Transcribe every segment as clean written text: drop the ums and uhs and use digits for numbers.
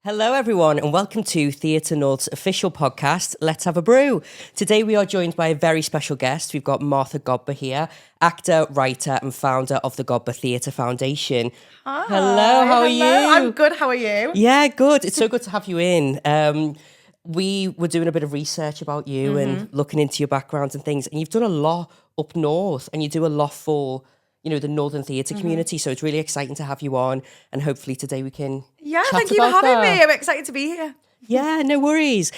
Hello, everyone, and welcome to Theatre North's official podcast, Let's Have a Brew. Today, we are joined by a very special guest. We've got Martha Godber here, actor, writer, and founder of the Godber Foundation. Hi. Hello, how are you? I'm good, how are you? Yeah, good. It's so good to have you in. We were doing a bit of research about you and looking into your background and things, and you've done a lot up north, and you do a lot for the Northern Theatre community. So it's really exciting to have you on. And hopefully today we can chat Thank you for about having that. me. I'm excited to be here. Yeah, no worries.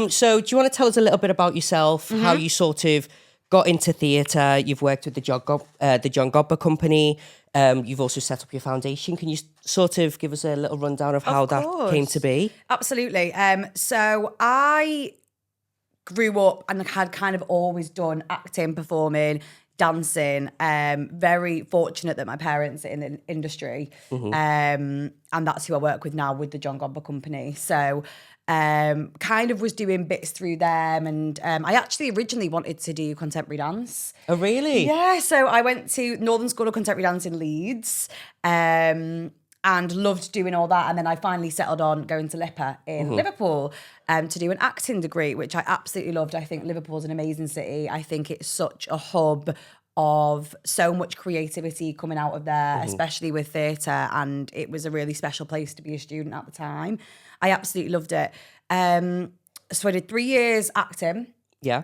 So do you want to tell us a little bit about yourself, how you sort of got into theatre? You've worked with the John Godber Company. You've also set up your foundation. Can you sort of give us a little rundown of how that came to be? Absolutely. So I grew up and had kind of always done acting, performing, dancing. Very fortunate that my parents are in the industry, and that's who I work with now with the John Godber Company. So kind of was doing bits through them, and I actually originally wanted to do contemporary dance. Oh, really? Yeah, so I went to Northern School of Contemporary Dance in Leeds, and loved doing all that. And then I finally settled on going to LIPA in Liverpool to do an acting degree, which I absolutely loved. I think Liverpool's an amazing city. I think it's such a hub of so much creativity coming out of there, especially with theatre. And it was a really special place to be a student at the time. I absolutely loved it. So I did 3 years acting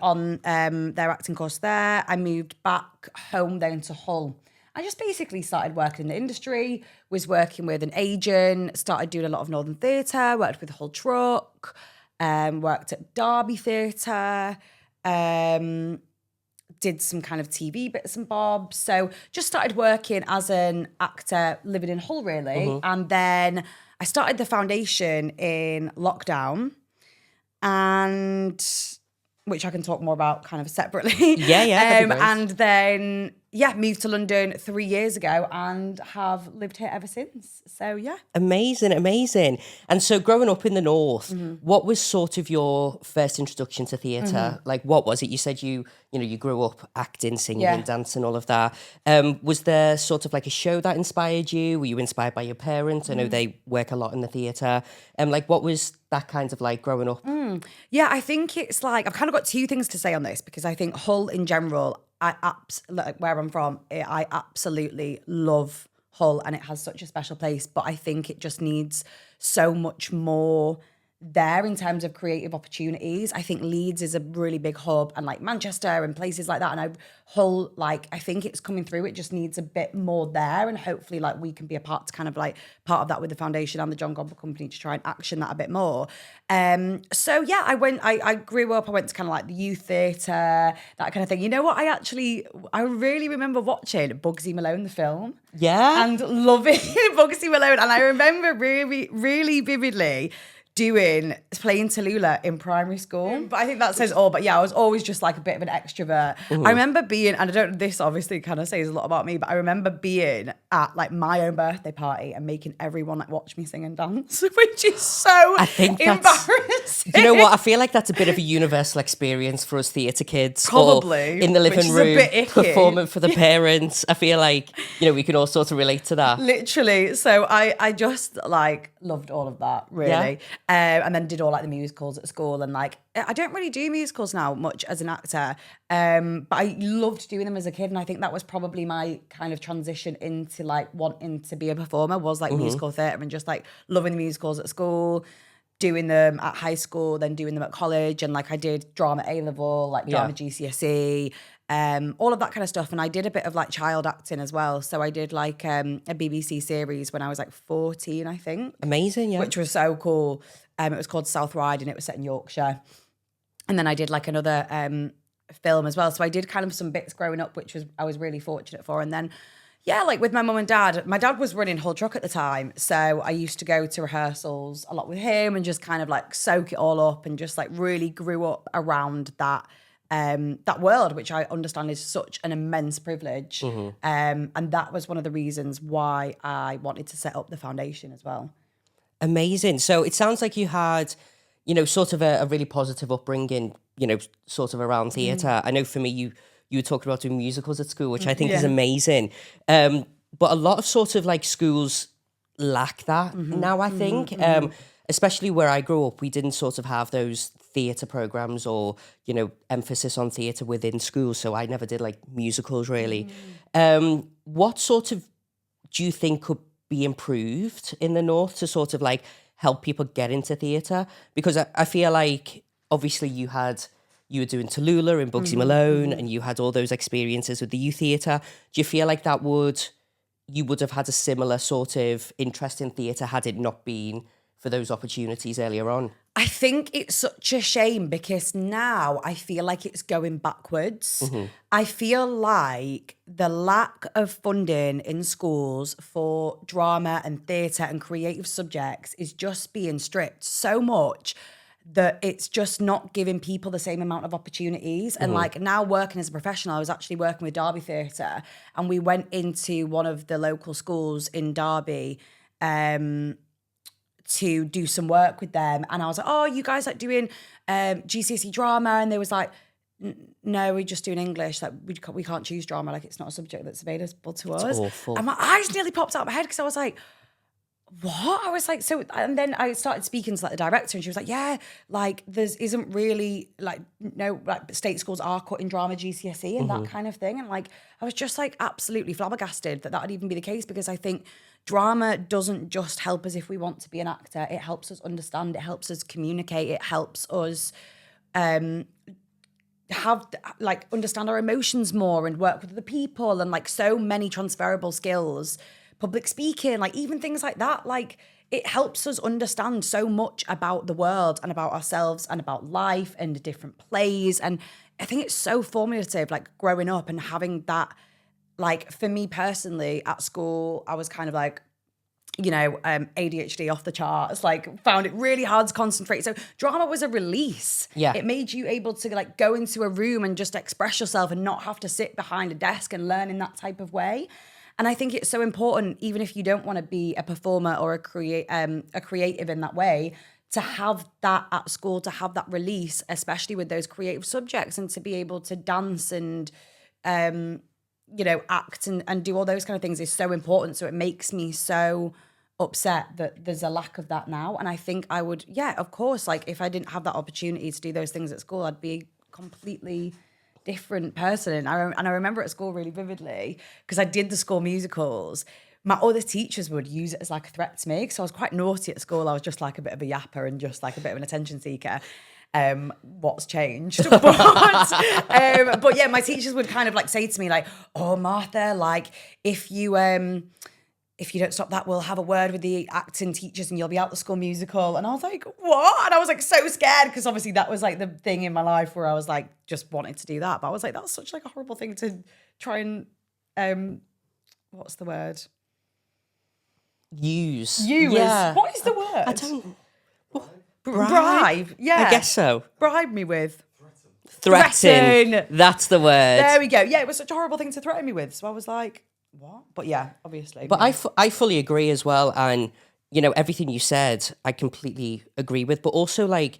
on their acting course there. I moved back home then to Hull. I just basically started working in the industry, was working with an agent, started doing a lot of Northern Theatre, worked with Hull Truck, worked at Derby Theatre, did some kind of TV bits and bobs. So just started working as an actor living in Hull, really. And then I started the foundation in lockdown, and which I can talk more about kind of separately. Yeah. And then, moved to London 3 years ago and have lived here ever since. So, yeah. Amazing. And so growing up in the North, what was sort of your first introduction to theatre? Like, what was it? You said you grew up acting, singing and dancing, all of that. Was there sort of like a show that inspired you? Were you inspired by your parents? I know they work a lot in the theatre. Like, what was that kind of like growing up? Yeah, I think it's like, I've kind of got two things to say on this, because I think Hull in general, like where I'm from, I absolutely love Hull, and it has such a special place, but I think it just needs so much more there in terms of creative opportunities. I think Leeds is a really big hub, and like Manchester and places like that, and Hull, like, I think it's coming through. It just needs a bit more there, and hopefully like we can be a part of that with the foundation and the John Godber Company to try and action that a bit more. So yeah, I grew up, I went to kind of like the youth theatre, that kind of thing. You know what, I really remember watching Bugsy Malone, the film. Yeah. And loving Bugsy Malone. And I remember really, really vividly playing Tallulah in primary school. But I think that says all. But yeah, I was always just like a bit of an extrovert. I remember being, and this obviously kind of says a lot about me, but I remember being at like my own birthday party and making everyone like watch me sing and dance, which is so embarrassing. You know what? I feel like that's a bit of a universal experience for us theatre kids. Probably. Or in the living room, performing for the parents. I feel like, we can all sort of relate to that. Literally. So I just like loved all of that, really. Yeah. And then did all like the musicals at school, and like I don't really do musicals now much as an actor, but I loved doing them as a kid, and I think that was probably my kind of transition into like wanting to be a performer, was like musical theatre, and just like loving the musicals at school, doing them at high school, then doing them at college, and like I did drama A-level, like drama GCSE, all of that kind of stuff. And I did a bit of like child acting as well. So I did like a BBC series when I was like 14, I think. Amazing, yeah. Which was so cool. It was called South Ride, and it was set in Yorkshire. And then I did like another film as well. So I did kind of some bits growing up, which I was really fortunate for. And then, yeah, like with my mum and dad, my dad was running Hull Truck at the time. So I used to go to rehearsals a lot with him and just kind of like soak it all up, and just like really grew up around that world, which I understand is such an immense privilege. And that was one of the reasons why I wanted to set up the foundation as well. Amazing. So it sounds like you had, sort of a really positive upbringing, sort of around theatre. I know for me, you were talking about doing musicals at school, which I think is amazing. But a lot of sort of like schools lack that now, I think. especially where I grew up, we didn't sort of have those theatre programs or, you know, emphasis on theatre within schools. So I never did like musicals really. What sort of do you think could be improved in the North to sort of like help people get into theatre? Because I feel like obviously you were doing Tallulah and Bugsy Malone and you had all those experiences with the youth theatre. Do you feel like you would have had a similar sort of interest in theatre had it not been for those opportunities earlier on? I think it's such a shame because now I feel like it's going backwards. I feel like the lack of funding in schools for drama and theatre and creative subjects is just being stripped so much that it's just not giving people the same amount of opportunities. And like now working as a professional, I was actually working with Derby Theatre and we went into one of the local schools in Derby to do some work with them. And I was like, oh, you guys like doing GCSE drama? And they was like, no, we're just doing English. Like we can't choose drama. Like it's not a subject that's available to us. It's awful. And my eyes nearly popped out of my head because I was like, what? I was like, so, and then I started speaking to like the director and she was like, yeah, like isn't really like, no, like state schools are cutting drama GCSE and that kind of thing. And like, I was just like absolutely flabbergasted that would even be the case because I think drama doesn't just help us if we want to be an actor. It helps us understand, it helps us communicate, it helps us have like understand our emotions more and work with other people and like so many transferable skills. Public speaking, like even things like that, like it helps us understand so much about the world and about ourselves and about life and different plays. And I think it's so formative, like growing up and having that, like for me personally at school, I was kind of like, you know, ADHD off the charts, like found it really hard to concentrate. So drama was a release. Yeah. It made you able to like go into a room and just express yourself and not have to sit behind a desk and learn in that type of way. And I think it's so important, even if you don't want to be a performer or a creative in that way, to have that at school, to have that release, especially with those creative subjects, and to be able to dance and, you know, act and do all those kind of things is so important. So it makes me so upset that there's a lack of that now. And I think I would, yeah, of course, like if I didn't have that opportunity to do those things at school, I'd be completely different person. And I remember at school really vividly because I did the school musicals. My other teachers would use it as like a threat to me because I was quite naughty at school. I was just like a bit of a yapper and just like a bit of an attention seeker. What's changed? But yeah, my teachers would kind of like say to me like, oh, Martha, like if you don't stop that, we'll have a word with the acting teachers and you'll be out the school musical. And I was like, what? And I was like so scared because obviously that was like the thing in my life where I was like just wanted to do that. But I was like, that's such like a horrible thing to try and what's the word? Use. Yeah. What is the word? I don't. Bribe. Yeah. I guess so. Bribe me with. Threaten. That's the word. There we go. Yeah, it was such a horrible thing to threaten me with. So I was like, what? But yeah, obviously. But I fully agree as well. And, you know, everything you said, I completely agree with. But also, like,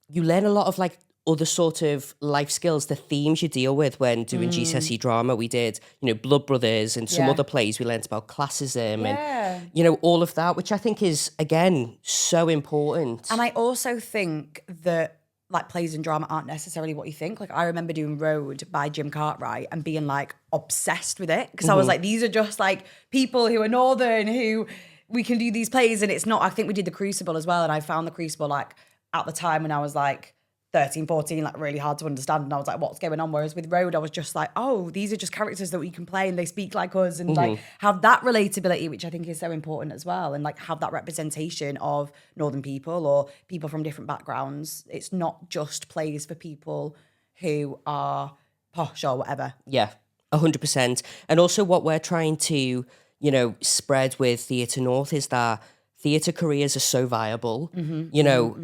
you learn a lot of, like, other sort of life skills, the themes you deal with when doing GCSE drama. We did, you know, Blood Brothers and some other plays. We learned about classism and, you know, all of that, which I think is, again, so important. And I also think that like plays and drama aren't necessarily what you think. Like I remember doing Road by Jim Cartwright and being like obsessed with it because I was like, these are just like people who are Northern who we can do these plays. And it's not, I think we did The Crucible as well. And I found The Crucible like at the time when I was like 13, 14, like really hard to understand. And I was like, what's going on? Whereas with Road, I was just like, oh, these are just characters that we can play and they speak like us and like have that relatability, which I think is so important as well. And like have that representation of Northern people or people from different backgrounds. It's not just plays for people who are posh or whatever. Yeah, 100%. And also what we're trying to, you know, spread with Theatre North is that theatre careers are so viable. You know,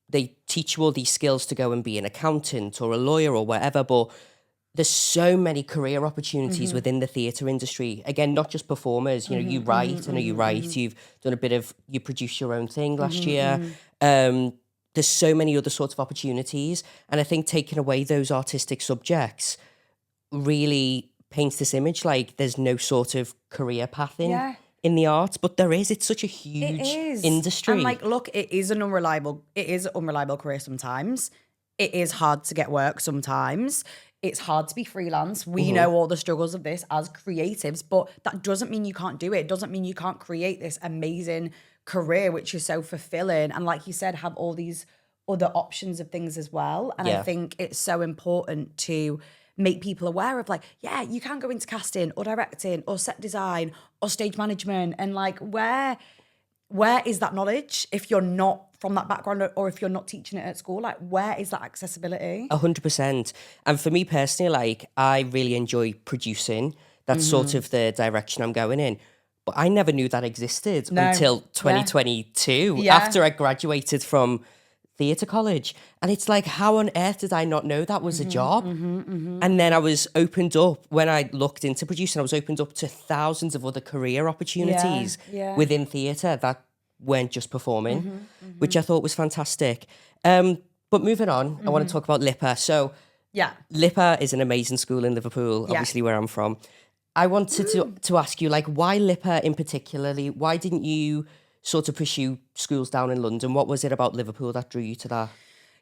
they teach you all these skills to go and be an accountant or a lawyer or whatever, but there's so many career opportunities within the theatre industry. Again, not just performers, you know, you write, I know you write, you've done a bit of, you produced your own thing last year. There's so many other sorts of opportunities. And I think taking away those artistic subjects really paints this image like there's no sort of career path in in the arts, but it's such a huge industry. And like, look, it is an unreliable career sometimes. It is hard to get work sometimes. It's hard to be freelance. We know all the struggles of this as creatives, but that doesn't mean you can't do it. It doesn't mean you can't create this amazing career, which is so fulfilling. And like you said, have all these other options of things as well. And I think it's so important to make people aware of like, yeah, you can go into casting or directing or set design or stage management. And like, where is that knowledge if you're not from that background, or if you're not teaching it at school? Like, where is that accessibility? 100%. And for me personally, like, I really enjoy producing. That's sort of the direction I'm going in. But I never knew that existed until 2022, after I graduated from theatre college. And it's like, how on earth did I not know that was a job? And then I was opened up, when I looked into producing, I was opened up to thousands of other career opportunities within theatre that weren't just performing, which I thought was fantastic. But moving on, I want to talk about LIPA. So LIPA is an amazing school in Liverpool, obviously where I'm from. I wanted to ask you, like, why LIPA in particularly? Why didn't you sort of pursue schools down in London? What was it about Liverpool that drew you to that?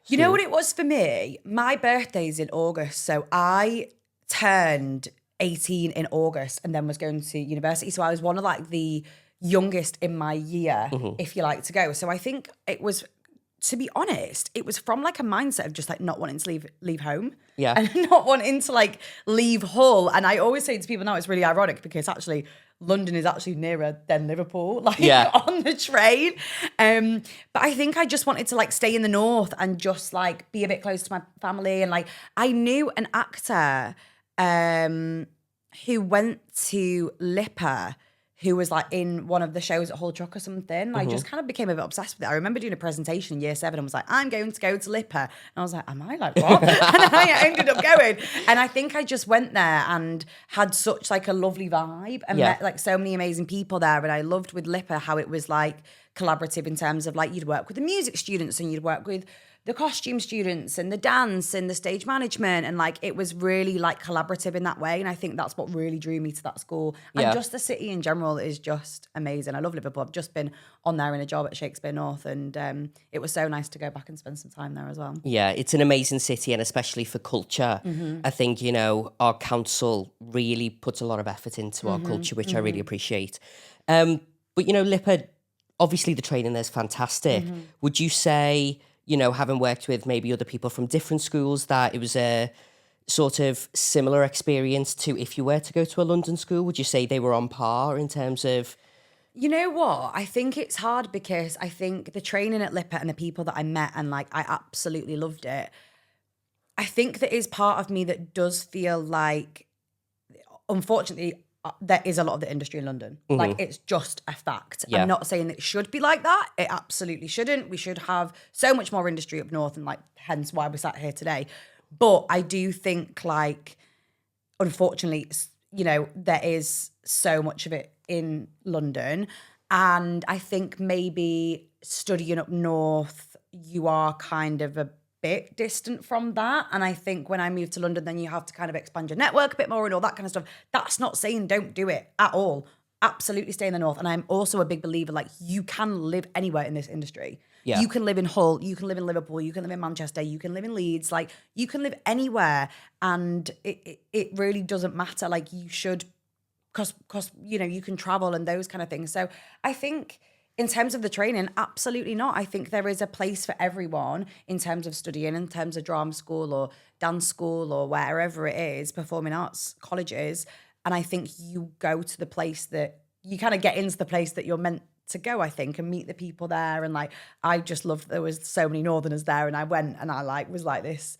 You know what it was for me? My birthday's in August. So I turned 18 in August and then was going to university. So I was one of like the youngest in my year, if you like, to go. So I think it was, to be honest, it was from like a mindset of just like not wanting to leave home. Yeah. And not wanting to like leave Hull. And I always say to people now, it's really ironic because actually London is actually nearer than Liverpool, like on the train. But I think I just wanted to like stay in the north and just like be a bit close to my family. And like, I knew an actor who went to LIPA, who was like in one of the shows at Hull Truck or something. I just kind of became a bit obsessed with it. I remember doing a presentation in year 7 and was like, I'm going to go to LIPA. And I was like, am I? Like, what? And I ended up going. And I think I just went there and had such like a lovely vibe and met like so many amazing people there. And I loved with LIPA how it was like collaborative in terms of like you'd work with the music students and you'd work with the costume students and the dance and the stage management, and like it was really like collaborative in that way. And I think that's what really drew me to that school. And just the city in general is just amazing. I love Liverpool. I've just been on there in a job at Shakespeare North, and it was so nice to go back and spend some time there as well. Yeah, it's an amazing city, and especially for culture. I think, you know, our council really puts a lot of effort into our culture, which I really appreciate. But, you know, LIPA, obviously the training there's fantastic. Would you say, you know, having worked with maybe other people from different schools, that it was a sort of similar experience to if you were to go to a London school? Would you say they were on par in terms of... You know what? I think it's hard because I think the training at LIPA and the people that I met and like I absolutely loved it. I think there is part of me that does feel like, unfortunately, there is a lot of the industry in London. Like, it's just a fact. I'm not saying it should be like that. It absolutely shouldn't. We should have so much more industry up north, and like, hence why we're sat here today. But I do think, like, unfortunately, you know, there is so much of it in London. And I think maybe studying up north, you are kind of a bit distant from that. And I think when I moved to London, then you have to kind of expand your network a bit more and all that kind of stuff. That's not saying don't do it at all. Absolutely stay in the north. And I'm also a big believer, like, you can live anywhere in this industry. Yeah. You can live in Hull, you can live in Liverpool, you can live in Manchester, you can live in Leeds, like, you can live anywhere. And it really doesn't matter. Like, you should, because you know, you can travel and those kind of things. So I think in terms of the training, absolutely not. I think there is a place for everyone in terms of studying, in terms of drama school or dance school or wherever it is, performing arts colleges. And I think you go to the place that you kind of get into the place that you're meant to go, I think, and meet the people there. And like, I just loved, there was so many Northerners there, and I went and I like was like this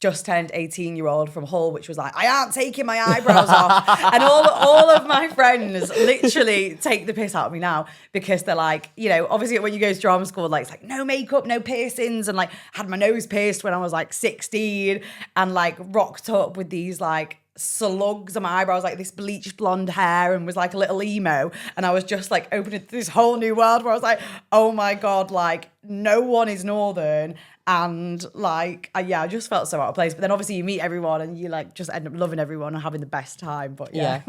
just turned 18-year-old from Hull, which was like, I aren't taking my eyebrows off. And all of my friends literally take the piss out of me now because they're like, you know, obviously when you go to drama school, like, it's like no makeup, no piercings, and like had my nose pierced when I was like 16 and like rocked up with these like slugs on my eyebrows, like this bleached blonde hair, and was like a little emo. And I was just like opening this whole new world where I was like, oh my God, like no one is Northern. And like, I just felt so out of place. But then obviously you meet everyone and you like just end up loving everyone and having the best time. But yeah.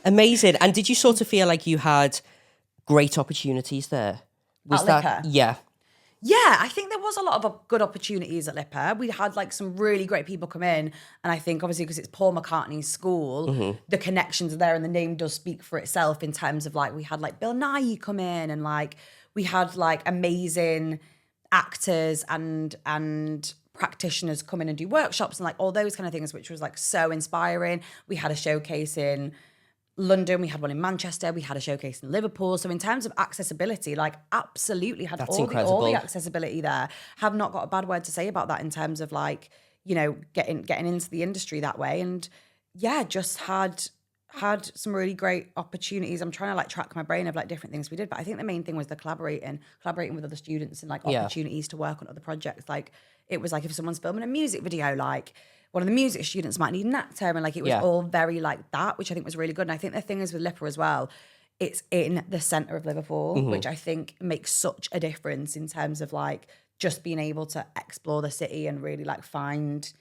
Amazing. And did you sort of feel like you had great opportunities there? Was At that LIPA? Yeah. Yeah, I think there was a lot of good opportunities at LIPA. We had like some really great people come in. And I think obviously because it's Paul McCartney's school, the connections are there and the name does speak for itself in terms of like, we had like Bill Nye come in and like, we had like amazing actors and practitioners come in and do workshops and like all those kind of things, which was like so inspiring. We had a showcase in London, we had one in Manchester, we had a showcase in Liverpool. So in terms of accessibility, like absolutely had all the accessibility there. Have not got a bad word to say about that in terms of like, you know, getting into the industry that way. And yeah, just had some really great opportunities. I'm trying to like track my brain of like different things we did, but I think the main thing was the collaborating with other students and like opportunities to work on other projects. Like it was like if someone's filming a music video, like one of the music students might need an actor, and like it was all very like that, which I think was really good. And I think the thing is with LIPA as well, it's in the centre of Liverpool, which I think makes such a difference in terms of like just being able to explore the city and really like find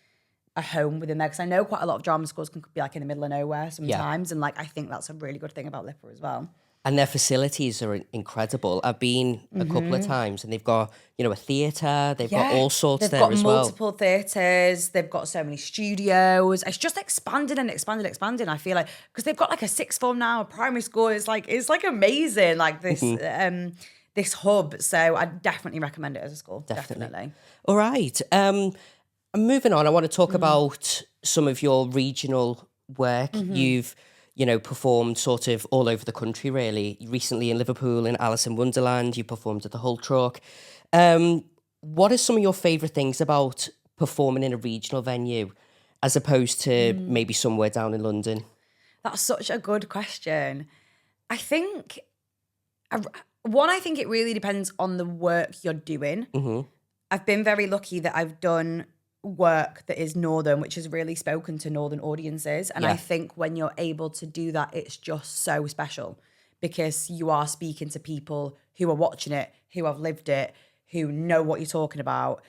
a home within there. Because I know quite a lot of drama schools can be like in the middle of nowhere sometimes, and like I think that's a really good thing about LIPA as well. And their facilities are incredible. I've been a couple of times and they've got, you know, a theatre, they've got all sorts there as well. They've got multiple theatres, they've got so many studios. It's just expanded and expanding. I feel like, because they've got like a sixth form now, a primary school. It's like amazing, like this this hub. So I definitely recommend it as a school. Definitely. All right. Moving on, I want to talk about some of your regional work. You've performed sort of all over the country, really. Recently in Liverpool, in Alice in Wonderland, you performed at the Hull Truck. What are some of your favourite things about performing in a regional venue as opposed to maybe somewhere down in London? That's such a good question. I think, I think it really depends on the work you're doing. I've been very lucky that I've done work that is northern, which has really spoken to northern audiences, and I think when you're able to do that, it's just so special because you are speaking to people who are watching it, who have lived it, who know what you're talking about,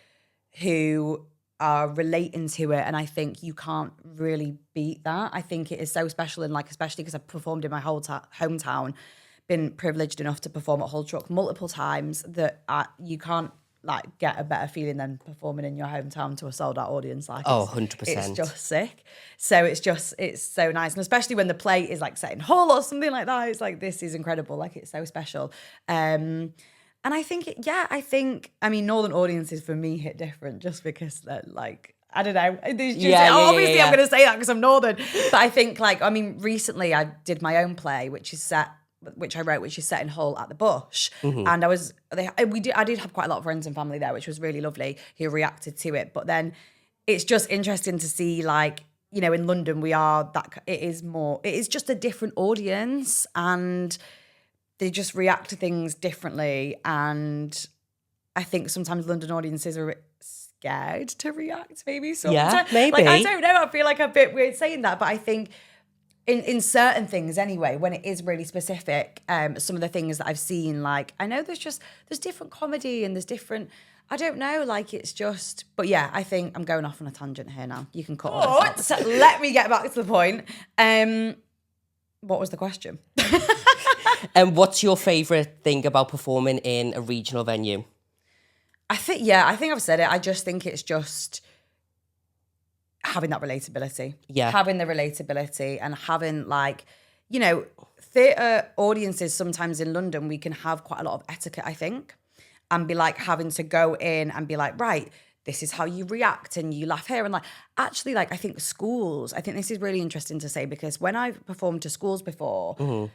who are relating to it, and I think you can't really beat that. I think it is so special, and like especially because I've performed in my whole hometown, been privileged enough to perform at Hull Truck multiple times, that you can't like get a better feeling than performing in your hometown to a sold out audience. Like 100%. It's just sick. So it's so nice. And especially when the play is like set in Hull or something like that, it's like, this is incredible. Like it's so special. And I think, I mean, northern audiences for me hit different just because they're like, I don't know. Obviously I'm going to say that because I'm northern. But I think like, I mean, recently I did my own play, which I wrote, which is set in Hull at the Bush. And I did have quite a lot of friends and family there, which was really lovely, who reacted to it. But then it's just interesting to see, like, you know, in London, it is just a different audience and they just react to things differently. And I think sometimes London audiences are scared to react, maybe. Yeah, maybe. Like, I don't know, I feel like a bit weird saying that, but I think in certain things anyway, when it is really specific, some of the things that I've seen, like, I know there's different comedy and there's different, I don't know, like it's just, but yeah, I think I'm going off on a tangent here now. You can cut all this out. So let me get back to the point. What was the question? And what's your favourite thing about performing in a regional venue? I think I've said it. I just think it's just having that relatability. Yeah. Having the relatability and having, like, you know, theatre audiences sometimes in London, we can have quite a lot of etiquette, I think, and be like having to go in and be like, right, this is how you react and you laugh here. And like, actually, like, I think this is really interesting to say, because when I've performed to schools before,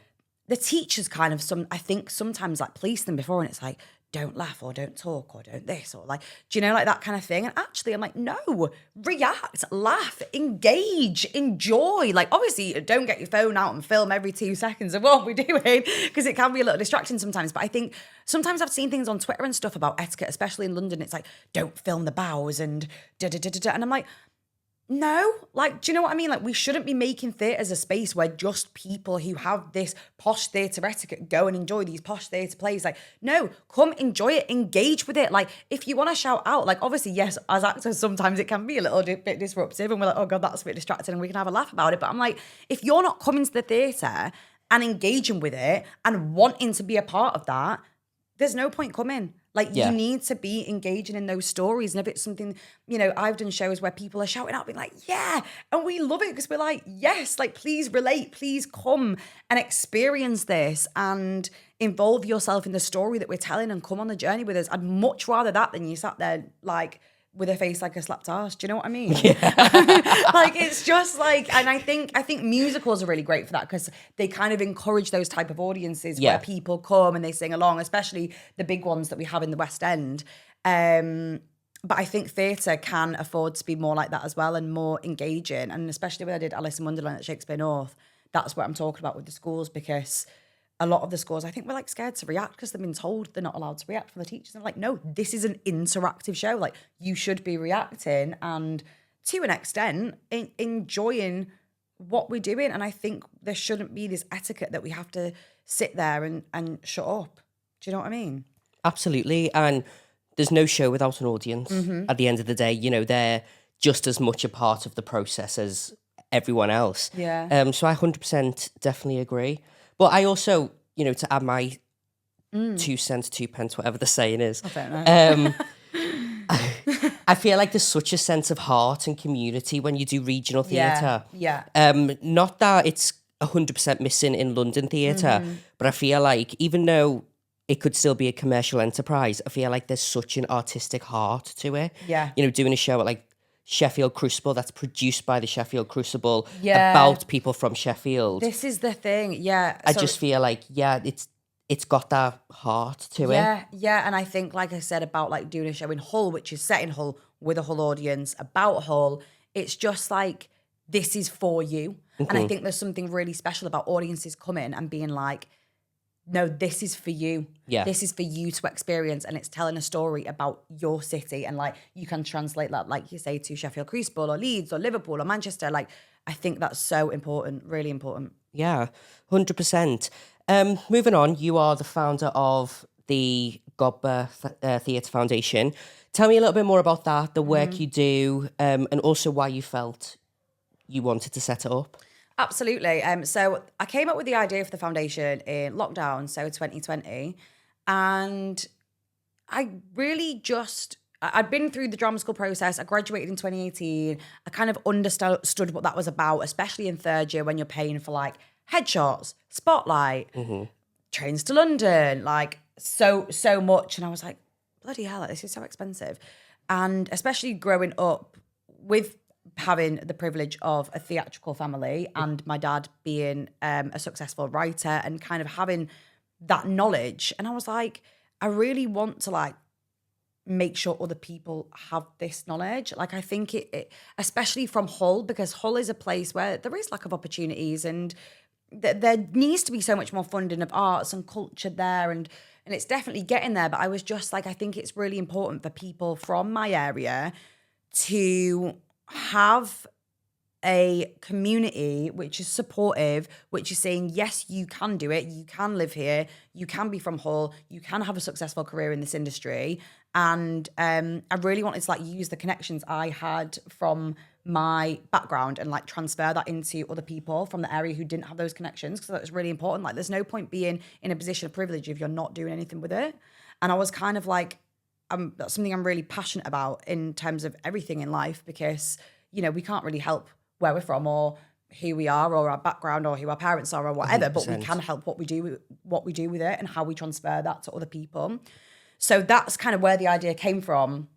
the teachers kind of I think sometimes like police them before, and it's like, don't laugh or don't talk or don't this, or like, do you know, like that kind of thing. And actually I'm like, no, react, laugh, engage, enjoy. Like, obviously don't get your phone out and film every 2 seconds of what we're doing, because it can be a little distracting sometimes. But I think sometimes I've seen things on Twitter and stuff about etiquette, especially in London. It's like, don't film the bows and da-da-da-da-da. And I'm like, No, like, do you know what I mean? Like, we shouldn't be making theatre as a space where just people who have this posh theatre etiquette go and enjoy these posh theatre plays. Like, no, come enjoy it, engage with it. Like, if you want to shout out, like, obviously, yes, as actors, sometimes it can be a little bit disruptive and we're like, oh God, that's a bit distracting and we can have a laugh about it. But I'm like, if you're not coming to the theatre and engaging with it and wanting to be a part of that, there's no point coming. Like, Yeah. you need to be engaging in those stories. And if it's something, you know, I've done shows where people are shouting out, being like, yeah. And we love it because we're like, yes, like, please relate, please come and experience this and involve yourself in the story that we're telling and come on the journey with us. I'd much rather that than you sat there, like, with a face like a slapped arse. Do you know what I mean? Yeah. Like, it's just like, and I think musicals are really great for that because they kind of encourage those type of audiences where people come and they sing along, especially the big ones that we have in the West End. But I think theatre can afford to be more like that as well and more engaging. And especially when I did Alice in Wonderland at Shakespeare North, that's what I'm talking about with the schools, because a lot of the schools, I think, we're like scared to react because they've been told they're not allowed to react from the teachers. And I'm like, no, this is an interactive show. Like, you should be reacting and, to an extent, enjoying what we're doing. And I think there shouldn't be this etiquette that we have to sit there and shut up. Do you know what I mean? Absolutely. And there's no show without an audience. At the end of the day, you know, they're just as much a part of the process as everyone else. Yeah. So I 100% definitely agree. But I also, you know, to add my 2 cents, 2 pence, whatever the saying is, I feel like there's such a sense of heart and community when you do regional theatre. Yeah. Not that it's 100% missing in London theatre, but I feel like even though it could still be a commercial enterprise, I feel like there's such an artistic heart to it. Yeah. You know, doing a show at like Sheffield Crucible that's produced by the Sheffield Crucible Yeah. about people from Sheffield. This is the thing. Yeah. I just feel like, it's got that heart to it. Yeah. And I think, like I said, about like doing a show in Hull, which is set in Hull with a Hull audience about Hull, it's just like, this is for you. And I think there's something really special about audiences coming and being like, no, this is for you. Yeah. This is for you to experience, and it's telling a story about your city. And like, you can translate that, like you say, to Sheffield Crucible or Leeds or Liverpool or Manchester. Like, I think that's so important, really important. Yeah, 100%. Moving on, you are the founder of the Godber Theatre Foundation. Tell me a little bit more about that, the work you do, and also why you felt you wanted to set it up. Absolutely. So I came up with the idea for the foundation in lockdown, so 2020. And I really I'd been through the drama school process. I graduated in 2018. I kind of understood what that was about, especially in third year when you're paying for like headshots, spotlight, trains to London, like so much. And I was like, bloody hell, this is so expensive. And especially growing up with having the privilege of a theatrical family and my dad being a successful writer and kind of having that knowledge. And I was like, I really want to like make sure other people have this knowledge. Like, I think it especially from Hull, because Hull is a place where there is lack of opportunities and there needs to be so much more funding of arts and culture there. And it's definitely getting there. But I was just like, I think it's really important for people from my area to have a community which is supportive, which is saying, yes, you can do it, you can live here, you can be from Hull, you can have a successful career in this industry. And I really wanted to like use the connections I had from my background and like transfer that into other people from the area who didn't have those connections, because that was really important. Like, there's no point being in a position of privilege if you're not doing anything with it. And I was kind of like, that's something I'm really passionate about in terms of everything in life, because, you know, we can't really help where we're from or who we are or our background or who our parents are or whatever, 100%. But we can help what we do with it and how we transfer that to other people. So that's kind of where the idea came from.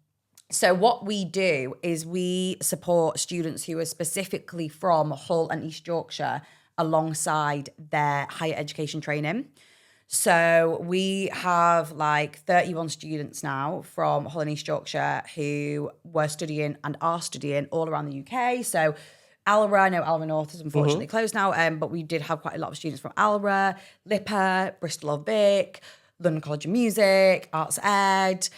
So what we do is we support students who are specifically from Hull and East Yorkshire alongside their higher education training. So we have like 31 students now from Hull and East Yorkshire who were studying and are studying all around the UK. So Alra, I know Alra North is unfortunately closed now, but we did have quite a lot of students from Alra, LIPA, Bristol or Vic, London College of Music, Arts Ed,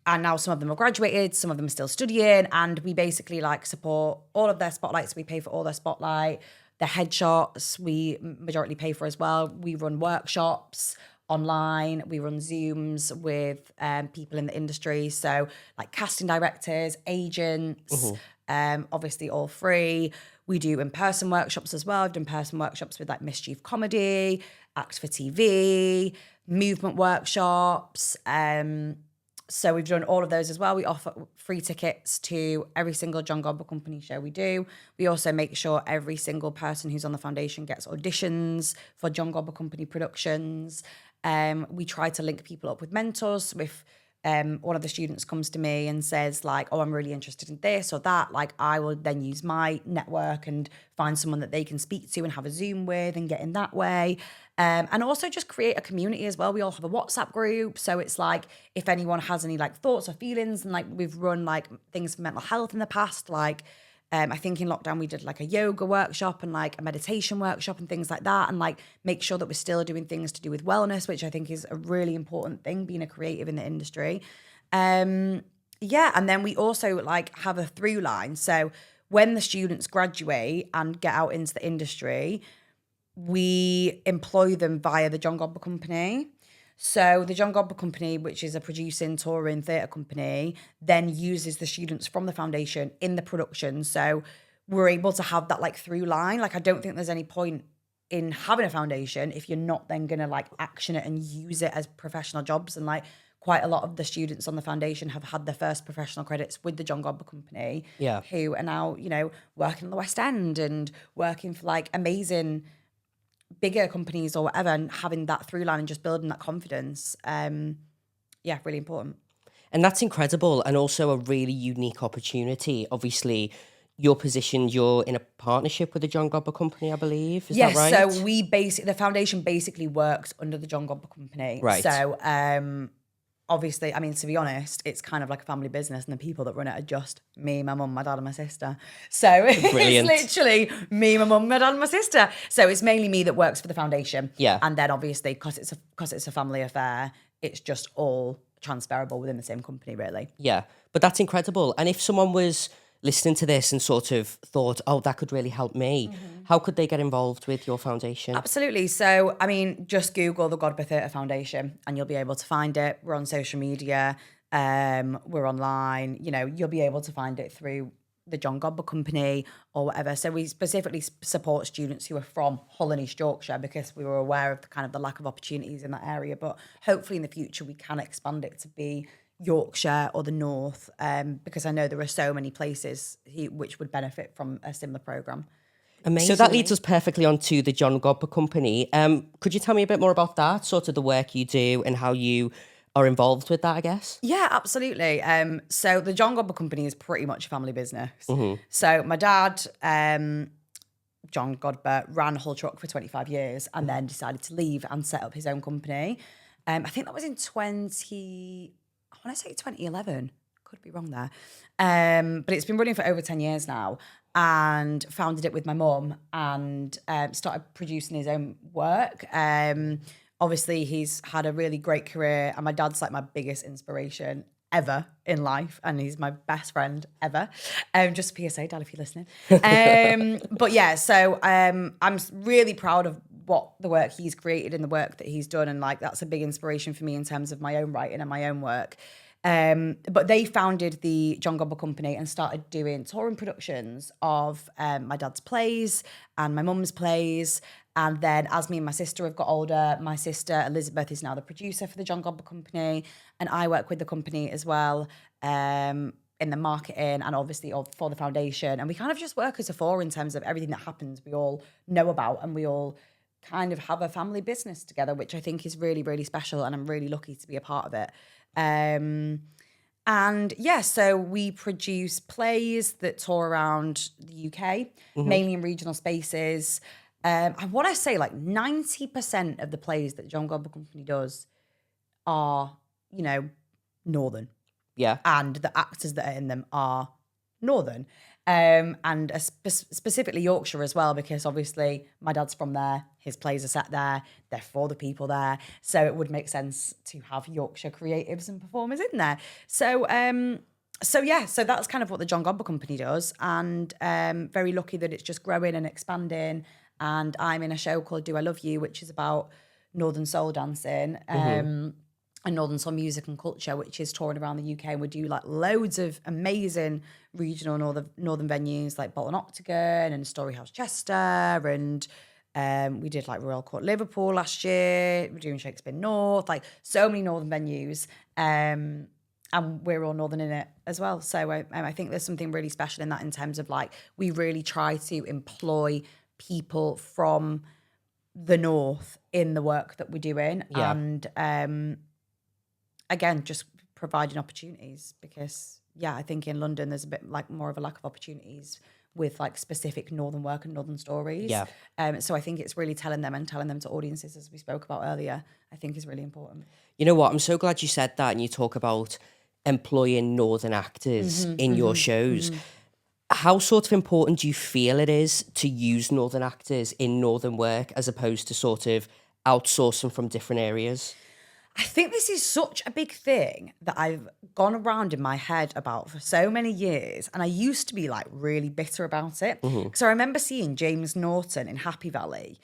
And now some of them have graduated, some of them are still studying, and we basically like support all of their spotlights. We pay for all their spotlight, their headshots, we majority pay for as well. We run workshops online, we run Zooms with people in the industry. So like casting directors, agents, obviously all free. We do in-person workshops as well. I've done in-person workshops with like Mischief Comedy, Act for TV, movement workshops. So we've done all of those as well. We offer free tickets to every single John Godber Company show we do. We also make sure every single person who's on the foundation gets auditions for John Godber Company productions. We try to link people up with mentors. So if one of the students comes to me and says like, oh, I'm really interested in this or that, like I will then use my network and find someone that they can speak to and have a Zoom with and get in that way. And also just create a community as well. We all have a WhatsApp group. So it's like, if anyone has any like thoughts or feelings, and like we've run like things for mental health in the past, like I think in lockdown we did like a yoga workshop and like a meditation workshop and things like that, and like make sure that we're still doing things to do with wellness, which I think is a really important thing, being a creative in the industry. And then we also like have a through line. So when the students graduate and get out into the industry, we employ them via the John Godber Company. So the John Godber Company, which is a producing, touring theatre company, then uses the students from the foundation in the production. So we're able to have that like through line. Like I don't think there's any point in having a foundation if you're not then going to like action it and use it as professional jobs. And like quite a lot of the students on the foundation have had their first professional credits with the John Godber Company, who are now, you know, working in the West End and working for like amazing bigger companies or whatever, and having that through line and just building that confidence. Really important. And that's incredible, and also a really unique opportunity. Obviously, you're positioned, you're in a partnership with the John Godber Company, I believe. Is that right? So the foundation basically works under the John Godber Company. Right. So obviously, I mean, to be honest, it's kind of like a family business, and the people that run it are just me, my mum, my dad, and my sister. So Brilliant. It's literally me, my mum, my dad, and my sister. So it's mainly me that works for the foundation. Yeah. And then obviously, because it's a family affair, it's just all transferable within the same company, really. Yeah, but that's incredible. And if someone was listening to this and sort of thought, oh, that could really help me, how could they get involved with your foundation? Absolutely. So, I mean, just Google the Godber Theatre Foundation and you'll be able to find it. We're on social media. We're online. You know, you'll be able to find it through the John Godber Company or whatever. So we specifically support students who are from Hull and East Yorkshire because we were aware of the lack of opportunities in that area. But hopefully in the future we can expand it to be Yorkshire or the North, because I know there are so many places which would benefit from a similar programme. Amazing. So that leads us perfectly onto the John Godber Company. Could you tell me a bit more about that, sort of the work you do and how you are involved with that, I guess? Yeah, absolutely. So the John Godber Company is pretty much a family business. So my dad, John Godber, ran Hull Truck for 25 years and then decided to leave and set up his own company. I think that was in 2011. Could be wrong there. But it's been running for over 10 years now, and founded it with my mum and started producing his own work. Obviously, he's had a really great career, and my dad's like my biggest inspiration ever in life, and he's my best friend ever. Just a PSA, Dad, if you're listening. But yeah, so I'm really proud of what the work he's created and the work that he's done, and like that's a big inspiration for me in terms of my own writing and my own work. But they founded the John Godber Company and started doing touring productions of my dad's plays and my mum's plays. And then as me and my sister have got older, my sister Elizabeth is now the producer for the John Godber Company, and I work with the company as well in the marketing and obviously for the foundation. And we kind of just work as a four in terms of everything that happens we all know about, and we all kind of have a family business together, which I think is really, really special, and I'm really lucky to be a part of it. And yeah, so we produce plays that tour around the UK, mainly in regional spaces. I want to say like 90% of the plays that John Godber Company does are, you know, Northern. Yeah. And the actors that are in them are Northern. and specifically Yorkshire as well, because obviously my dad's from there, his plays are set there, they're for the people there, so it would make sense to have Yorkshire creatives and performers in there. So that's kind of what the John Godber Company does, and very lucky that it's just growing and expanding. And I'm in a show called Do I Love You, which is about Northern soul dancing. And Northern soul music and culture, which is touring around the UK. And we do like loads of amazing regional northern venues like Bolton Octagon and Storyhouse Chester, and we did like Royal Court Liverpool last year. We're doing Shakespeare North, like so many northern venues, and we're all northern in it as well. So I think there's something really special in that, in terms of like we really try to employ people from the north in the work that we're doing, and again, just providing opportunities, because I think in London there's a bit like more of a lack of opportunities with like specific northern work and northern stories. So I think it's really telling them to audiences, as we spoke about earlier, I think is really important. You know what? I'm so glad you said that, and you talk about employing northern actors in your shows. How sort of important do you feel it is to use northern actors in northern work as opposed to sort of outsourcing from different areas? I think this is such a big thing that I've gone around in my head about for so many years. And I used to be like really bitter about it. Because I remember seeing James Norton in Happy Valley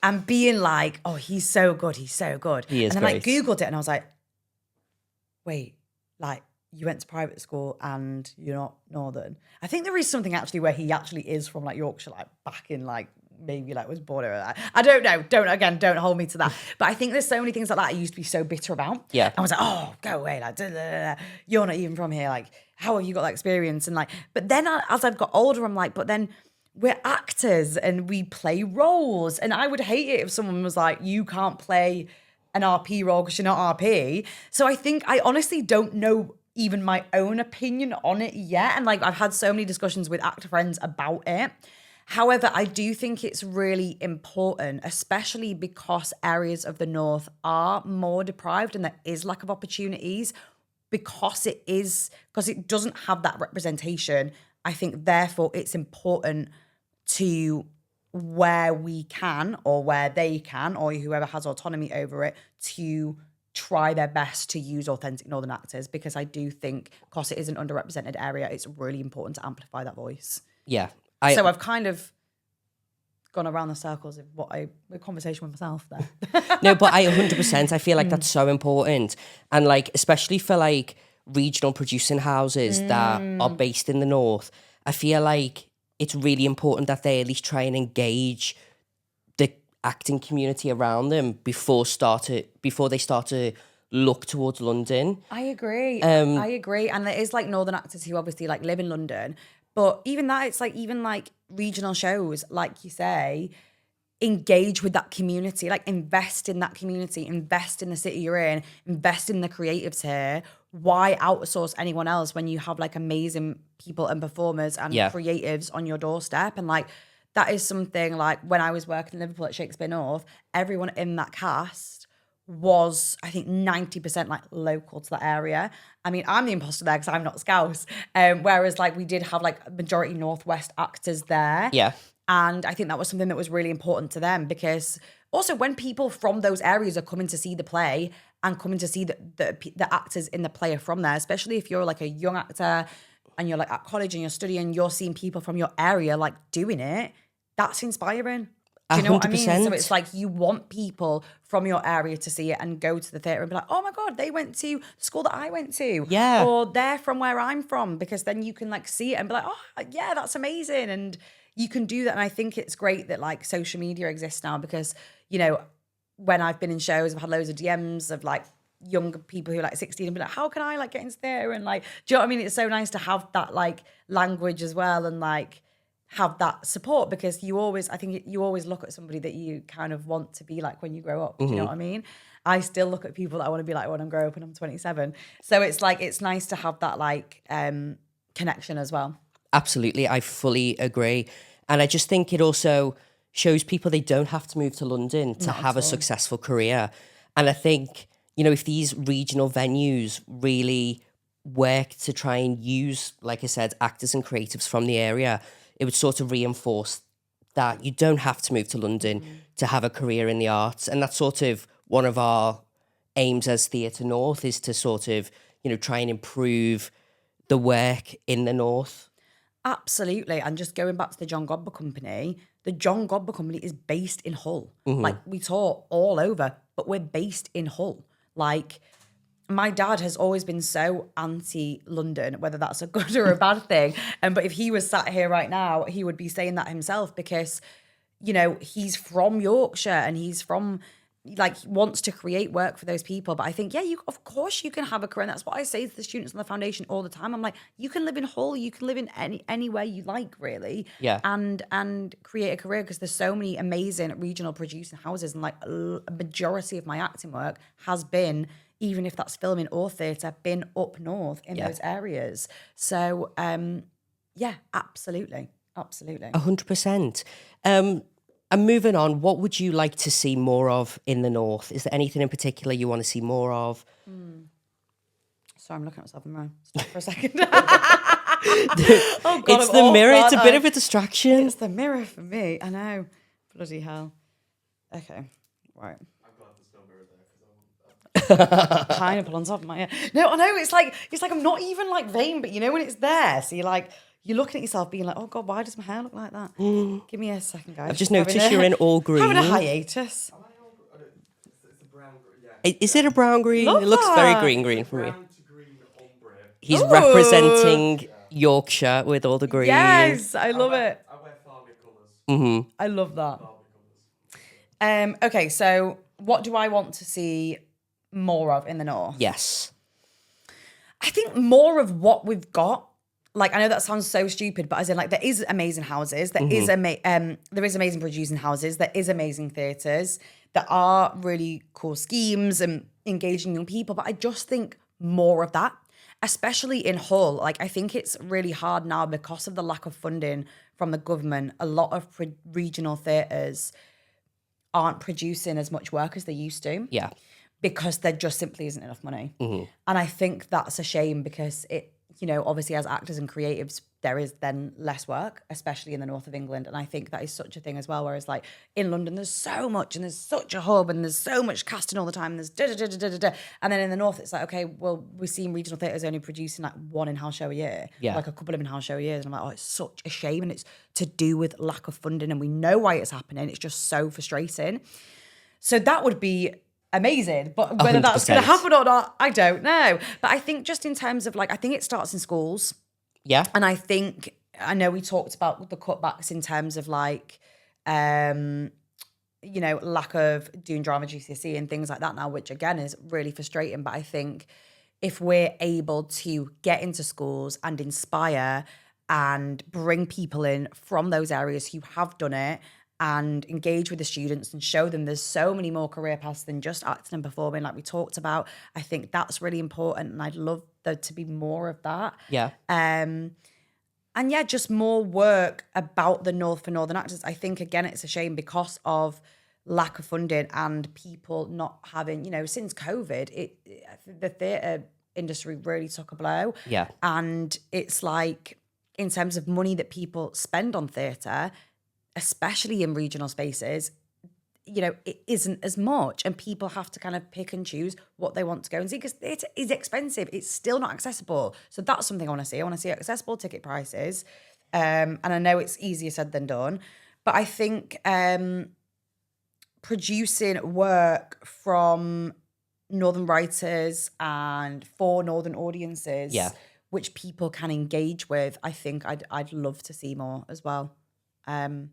and being like, oh, he's so good, he's so good. He is and then great. I Googled it and I was like, wait, like you went to private school and you're not northern. I think there is something actually where he actually is from like Yorkshire, like back in like, maybe like was born over that. I don't know. Don't hold me to that. But I think there's so many things like that I used to be so bitter about. Yeah. I was like, oh, go away. Like, you're not even from here. Like, how have you got that experience? And like, but then as I've got older, I'm like, but then we're actors and we play roles. And I would hate it if someone was like, you can't play an RP role because you're not RP. So I think I honestly don't know even my own opinion on it yet. And like, I've had so many discussions with actor friends about it. However, I do think it's really important, especially because areas of the north are more deprived and there is lack of opportunities, because it doesn't have that representation. I think therefore it's important to, where we can or where they can or whoever has autonomy over it, to try their best to use authentic northern actors, because I do think, because it is an underrepresented area, it's really important to amplify that voice. Yeah. So I've kind of gone around the circles of a conversation with myself there. No, but I 100%, I feel like that's so important. And like, especially for like regional producing houses that are based in the north, I feel like it's really important that they at least try and engage the acting community around them before they start to look towards London. I agree. And there is like northern actors who obviously like live in London. But even that, it's like, even like regional shows, like you say, engage with that community, like invest in that community, invest in the city you're in, invest in the creatives here. Why outsource anyone else when you have like amazing people and performers and creatives on your doorstep? And like, that is something like when I was working in Liverpool at Shakespeare North, everyone in that cast was, I think, 90% like local to that area. I mean, I'm the imposter there because I'm not Scouse. Whereas like we did have like majority Northwest actors there. Yeah. And I think that was something that was really important to them, because also when people from those areas are coming to see the play and coming to see the actors in the play are from there, especially if you're like a young actor and you're like at college and you're studying, you're seeing people from your area like doing it, that's inspiring. Do you know 100%. What I mean? So it's like you want people from your area to see it and go to the theatre and be like, oh my God, they went to the school that I went to. Yeah. Or they're from where I'm from, because then you can like see it and be like, oh yeah, that's amazing. And you can do that. And I think it's great that like social media exists now, because, you know, when I've been in shows, I've had loads of DMs of like younger people who are like 16 and be like, how can I like get into theatre? And like, do you know what I mean? It's so nice to have that like language as well, and like have that support, because I think you always look at somebody that you kind of want to be like when you grow up. Do you know what I mean? I still look at people that I want to be like when I'm grown up and I'm 27. So it's like, it's nice to have that like connection as well. Absolutely. I fully agree. And I just think it also shows people they don't have to move to London to have a successful career. And I think, you know, if these regional venues really work to try and use, like I said, actors and creatives from the area, it would sort of reinforce that you don't have to move to London to have a career in the arts. And that's sort of one of our aims as Theatre North, is to sort of, try and improve the work in the North. Absolutely. And just going back to the John Godber Company, the John Godber Company is based in Hull. Like, we tour all over, but we're based in Hull. Like, my dad has always been so anti-London, whether that's a good or a bad thing. But if he was sat here right now, he would be saying that himself because, he's from Yorkshire and he's from, like, he wants to create work for those people. But I think, of course you can have a career. And that's what I say to the students on the foundation all the time. I'm like, you can live in Hull, you can live in anywhere you like, really. Yeah. And create a career, because there's so many amazing regional producing houses. And like a majority of my acting work has been, even if that's filming or theatre, been up north in those areas. So, absolutely. Absolutely. 100%. And moving on, what would you like to see more of in the North? Is there anything in particular you want to see more of? Sorry, I'm looking at myself in the mirror. Stop for a second. It's the mirror. It's a bit of a distraction. It's the mirror for me. I know. Bloody hell. Okay, right. Pineapple on top of my ear. No, I know, it's like I'm not even like vain, but when it's there, so you're looking at yourself being like, oh God, why does my hair look like that? Give me a second, guys. I've just noticed you're in all green. Having a hiatus. It's a brown green, yeah. Is it a brown green? Love It looks that. very green for me. Brown to green ombre. He's Ooh. representing Yorkshire with all the green. Yes, I love it. I wear farming colours. I love that. Farming colours. Okay, so what do I want to see more of in the North? Yes. I think more of what we've got. Like, I know that sounds so stupid, but as in, like, there is amazing houses, there is amazing producing houses, there is amazing theatres, there are really cool schemes and engaging young people, but I just think more of that, especially in Hull. Like, I think it's really hard now because of the lack of funding from the government. A lot of regional theatres aren't producing as much work as they used to. Yeah. Because there just simply isn't enough money. And I think that's a shame, because it, obviously as actors and creatives, there is then less work, especially in the north of England. And I think that is such a thing as well. Whereas like in London, there's so much and there's such a hub and there's so much casting all the time. And there's da-da-da-da-da-da. And then in the north, it's like, okay, well, we're seeing regional theatres only producing like one in-house show a year. Yeah. Like a couple of in-house show a year. And I'm like, oh, it's such a shame. And it's to do with lack of funding. And we know why it's happening. It's just so frustrating. So that would be amazing, but whether 100%. that's going to happen or not, I don't know. But I think just in terms of like, I think it starts in schools. Yeah. And I know we talked about the cutbacks in terms of like, lack of doing drama GCSE and things like that now, which again is really frustrating. But I think if we're able to get into schools and inspire and bring people in from those areas who have done it and engage with the students and show them there's so many more career paths than just acting and performing like we talked about, I think that's really important, and I'd love there to be more of that. Yeah. And yeah, just more work about the North for Northern actors. I think, again, it's a shame because of lack of funding and people not having, since COVID, the theatre industry really took a blow. Yeah. And it's like, in terms of money that people spend on theatre, especially in regional spaces, it isn't as much, and people have to kind of pick and choose what they want to go and see because theatre is expensive. It's still not accessible. So that's something I want to see. I want to see accessible ticket prices. And I know it's easier said than done, but I think producing work from Northern writers and for Northern audiences, which people can engage with, I think I'd love to see more as well. And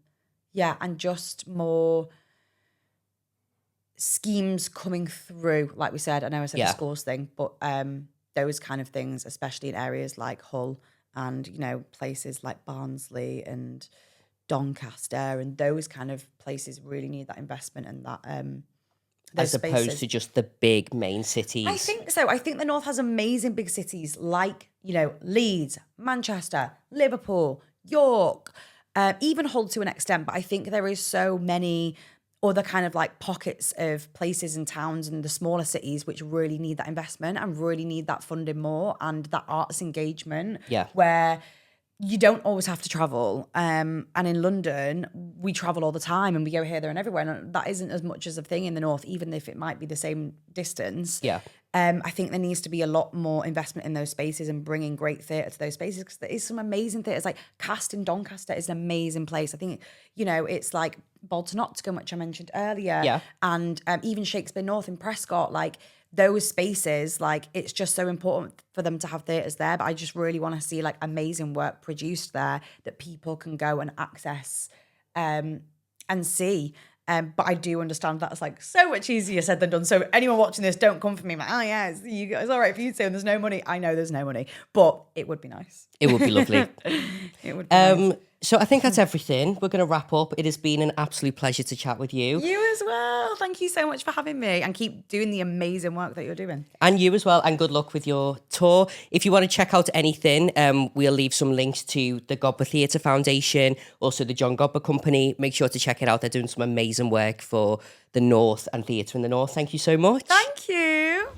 just more schemes coming through, like we said. I know I said the schools thing, but those kind of things, especially in areas like Hull and, places like Barnsley and Doncaster, and those kind of places really need that investment and that as opposed to just the big main cities. I think so. I think the North has amazing big cities like, Leeds, Manchester, Liverpool, York, even Hull to an extent. But I think there is so many other kind of like pockets of places and towns and the smaller cities which really need that investment and really need that funding more and that arts engagement. Yeah. Where you don't always have to travel. And in London, we travel all the time and we go here, there and everywhere. And that isn't as much as a thing in the north, even if it might be the same distance. Yeah. I think there needs to be a lot more investment in those spaces and bringing great theatre to those spaces because there is some amazing theatres. Like Cast in Doncaster is an amazing place. I think, you know, it's like Bolton Octagon, which I mentioned earlier. Yeah. And even Shakespeare North in Prescott, like those spaces, like it's just so important for them to have theatres there. But I just really want to see like amazing work produced there that people can go and access and see. But I do understand that's like so much easier said than done. So anyone watching this, don't come for me. Like, oh yeah, it's all right for you to say there's no money. I know there's no money, but it would be nice. It would be lovely. It would be nice. So I think that's everything. We're going to wrap up. It has been an absolute pleasure to chat with you. You as well. Thank you so much for having me and keep doing the amazing work that you're doing. And you as well. And good luck with your tour. If you want to check out anything, we'll leave some links to the Godber Theatre Foundation, also the John Godber Company. Make sure to check it out. They're doing some amazing work for the North and theatre in the North. Thank you so much. Thank you.